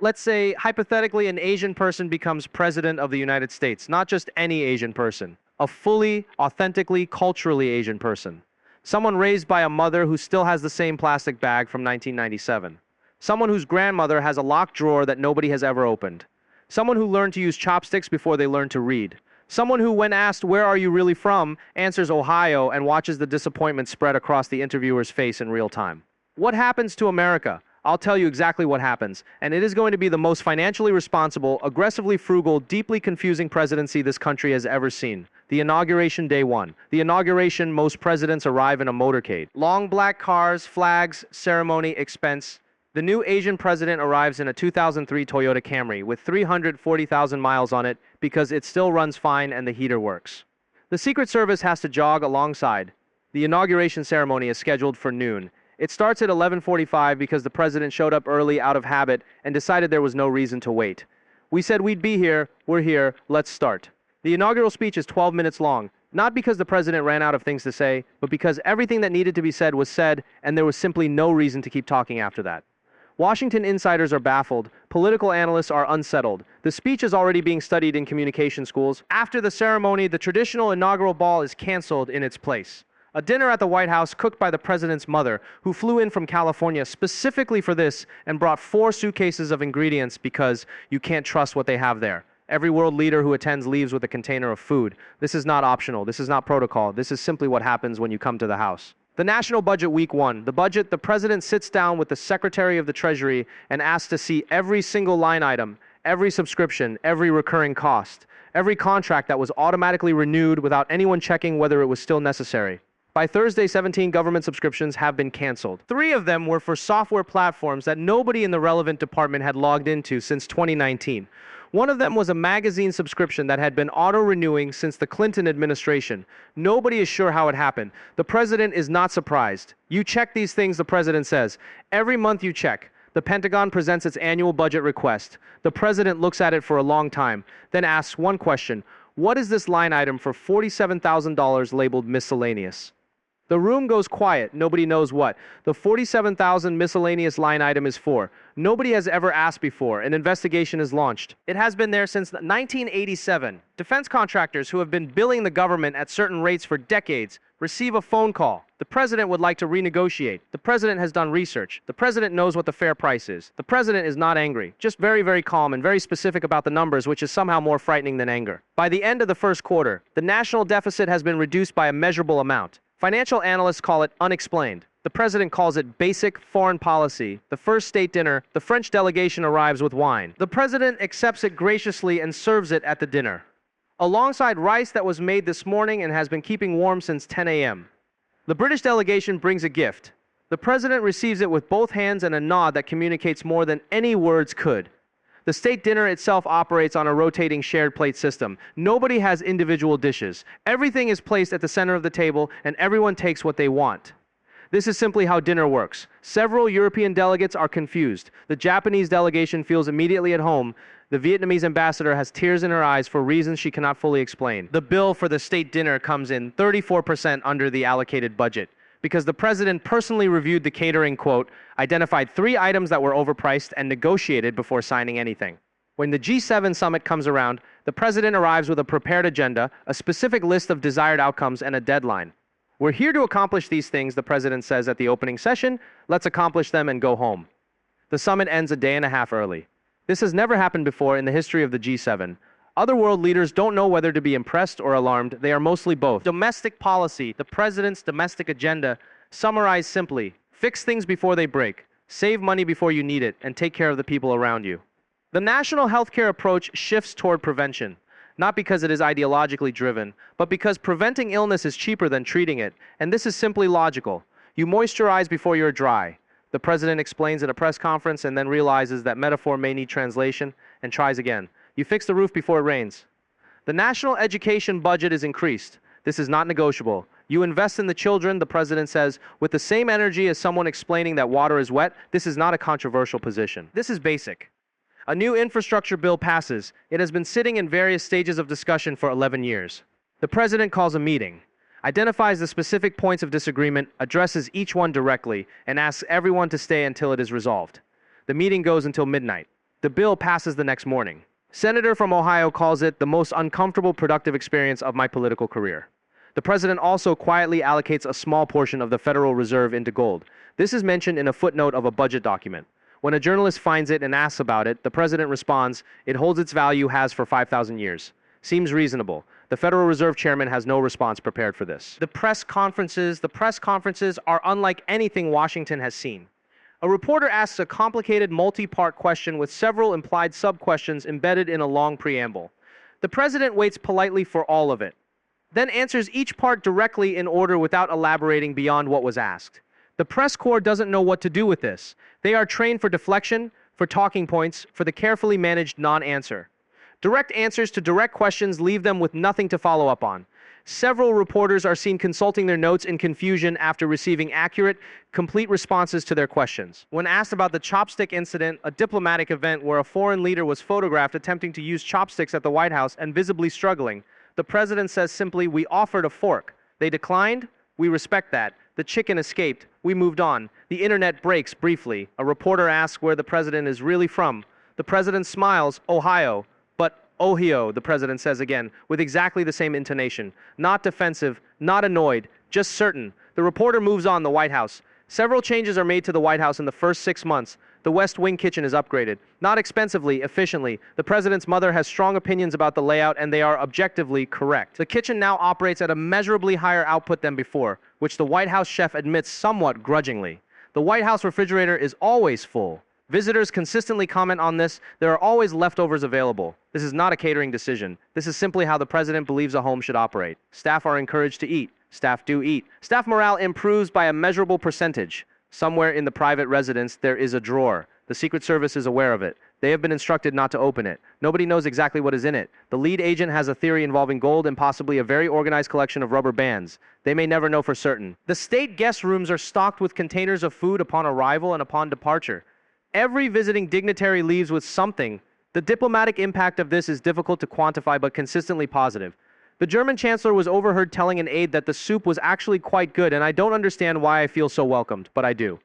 Let's say, hypothetically, an Asian person becomes president of the United States. Not just any Asian person. A fully, authentically, culturally Asian person. Someone raised by a mother who still has the same plastic bag from 1997. Someone whose grandmother has a locked drawer that nobody has ever opened. Someone who learned to use chopsticks before they learned to read. Someone who, when asked, "Where are you really from?" answers Ohio and watches the disappointment spread across the interviewer's face in real time. What happens to America? I'll tell you exactly what happens, and it is going to be the most financially responsible, aggressively frugal, deeply confusing presidency this country has ever seen. The inauguration day one. The inauguration, most presidents arrive in a motorcade. Long black cars, flags, ceremony, expense. The new Asian president arrives in a 2003 Toyota Camry with 340,000 miles on it because it still runs fine and the heater works. The Secret Service has to jog alongside. The inauguration ceremony is scheduled for noon. It starts at 11:45 because the president showed up early out of habit and decided there was no reason to wait. We said we'd be here, we're here, let's start. The inaugural speech is 12 minutes long, not because the president ran out of things to say, but because everything that needed to be said was said, and there was simply no reason to keep talking after that. Washington insiders are baffled, political analysts are unsettled. The speech is already being studied in communication schools. After the ceremony, the traditional inaugural ball is canceled in its place. A dinner at the White House cooked by the president's mother, who flew in from California specifically for this and brought 4 suitcases of ingredients because you can't trust what they have there. Every world leader who attends leaves with a container of food. This is not optional. This is not protocol. This is simply what happens when you come to the House. The national budget week 1. The budget, the president sits down with the Secretary of the Treasury and asks to see every single line item, every subscription, every recurring cost, every contract that was automatically renewed without anyone checking whether it was still necessary. By Thursday, 17 government subscriptions have been canceled. 3 of them were for software platforms that nobody in the relevant department had logged into since 2019. One of them was a magazine subscription that had been auto-renewing since the Clinton administration. Nobody is sure how it happened. The president is not surprised. You check these things, the president says. Every month you check. The Pentagon presents its annual budget request. The president looks at it for a long time, then asks one question. What is this line item for $47,000 labeled miscellaneous? The room goes quiet. Nobody knows what. The $47,000 miscellaneous line item is for. Nobody has ever asked before. An investigation is launched. It has been there since 1987. Defense contractors who have been billing the government at certain rates for decades receive a phone call. The president would like to renegotiate. The president has done research. The president knows what the fair price is. The president is not angry, just very, very calm and very specific about the numbers, which is somehow more frightening than anger. By the end of the first quarter, the national deficit has been reduced by a measurable amount. Financial analysts call it unexplained. The president calls it basic foreign policy. The first state dinner, the French delegation arrives with wine. The president accepts it graciously and serves it at the dinner, alongside rice that was made this morning and has been keeping warm since 10 a.m. The British delegation brings a gift. The president receives it with both hands and a nod that communicates more than any words could. The state dinner itself operates on a rotating shared plate system. Nobody has individual dishes. Everything is placed at the center of the table, and everyone takes what they want. This is simply how dinner works. Several European delegates are confused. The Japanese delegation feels immediately at home. The Vietnamese ambassador has tears in her eyes for reasons she cannot fully explain. The bill for the state dinner comes in 34% under the allocated budget, because the president personally reviewed the catering, quote, identified 3 items that were overpriced and negotiated before signing anything. When the G7 summit comes around, the president arrives with a prepared agenda, a specific list of desired outcomes, and a deadline. We're here to accomplish these things, the president says at the opening session. Let's accomplish them and go home. The summit ends a day and a half early. This has never happened before in the history of the G7. Other world leaders don't know whether to be impressed or alarmed. They are mostly both. Domestic policy, the president's domestic agenda, summarized simply: fix things before they break, save money before you need it, and take care of the people around you. The national healthcare approach shifts toward prevention, not because it is ideologically driven, but because preventing illness is cheaper than treating it, and this is simply logical. You moisturize before you're dry. The president explains at a press conference and then realizes that metaphor may need translation and tries again. You fix the roof before it rains. The national education budget is increased. This is not negotiable. You invest in the children, the president says, with the same energy as someone explaining that water is wet. This is not a controversial position. This is basic. A new infrastructure bill passes. It has been sitting in various stages of discussion for 11 years. The president calls a meeting, identifies the specific points of disagreement, addresses each one directly, and asks everyone to stay until it is resolved. The meeting goes until midnight. The bill passes the next morning. Senator from Ohio calls it the most uncomfortable productive experience of my political career. The president also quietly allocates a small portion of the Federal Reserve into gold. This is mentioned in a footnote of a budget document. When a journalist finds it and asks about it, the president responds, "It holds its value has for 5,000 years." Seems reasonable. The Federal Reserve chairman has no response prepared for this. The press conferences are unlike anything Washington has seen. A reporter asks a complicated multi-part question with several implied sub-questions embedded in a long preamble. The president waits politely for all of it, then answers each part directly in order without elaborating beyond what was asked. The press corps doesn't know what to do with this. They are trained for deflection, for talking points, for the carefully managed non-answer. Direct answers to direct questions leave them with nothing to follow up on. Several reporters are seen consulting their notes in confusion after receiving accurate, complete responses to their questions. When asked about the chopstick incident, a diplomatic event where a foreign leader was photographed attempting to use chopsticks at the White House and visibly struggling, the president says simply, "We offered a fork. They declined. We respect that. The chicken escaped. We moved on." The internet breaks briefly. A reporter asks where the president is really from. The president smiles, "Ohio." But Ohio, the president says again, with exactly the same intonation. Not defensive, not annoyed, just certain. The reporter moves on. The White House. Several changes are made to the White House in the first 6 months. The West Wing kitchen is upgraded. Not expensively, efficiently. The president's mother has strong opinions about the layout, and they are objectively correct. The kitchen now operates at a measurably higher output than before, which the White House chef admits somewhat grudgingly. The White House refrigerator is always full. Visitors consistently comment on this. There are always leftovers available. This is not a catering decision. This is simply how the president believes a home should operate. Staff are encouraged to eat. Staff do eat. Staff morale improves by a measurable percentage. Somewhere in the private residence, there is a drawer. The Secret Service is aware of it. They have been instructed not to open it. Nobody knows exactly what is in it. The lead agent has a theory involving gold and possibly a very organized collection of rubber bands. They may never know for certain. The state guest rooms are stocked with containers of food upon arrival and upon departure. Every visiting dignitary leaves with something. The diplomatic impact of this is difficult to quantify but consistently positive. The German chancellor was overheard telling an aide that the soup was actually quite good, and I don't understand why I feel so welcomed, but I do.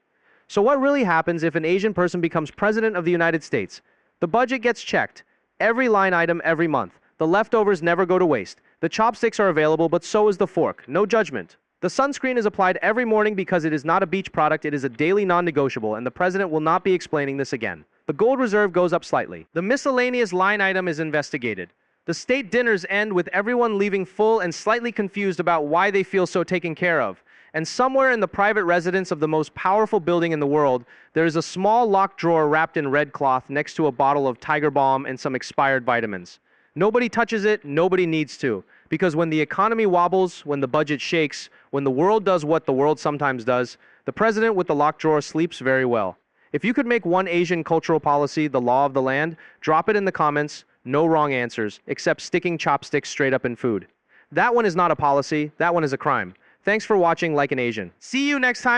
So what really happens if an Asian person becomes president of the United States? The budget gets checked. Every line item every month. The leftovers never go to waste. The chopsticks are available, but so is the fork. No judgment. The sunscreen is applied every morning because it is not a beach product, it is a daily non-negotiable, and the president will not be explaining this again. The gold reserve goes up slightly. The miscellaneous line item is investigated. The state dinners end with everyone leaving full and slightly confused about why they feel so taken care of. And somewhere in the private residence of the most powerful building in the world, there is a small locked drawer wrapped in red cloth next to a bottle of Tiger Balm and some expired vitamins. Nobody touches it, nobody needs to. Because when the economy wobbles, when the budget shakes, when the world does what the world sometimes does, the president with the locked drawer sleeps very well. If you could make one Asian cultural policy the law of the land, drop it in the comments. No wrong answers, except sticking chopsticks straight up in food. That one is not a policy, that one is a crime. Thanks for watching Like an Asian. See you next time.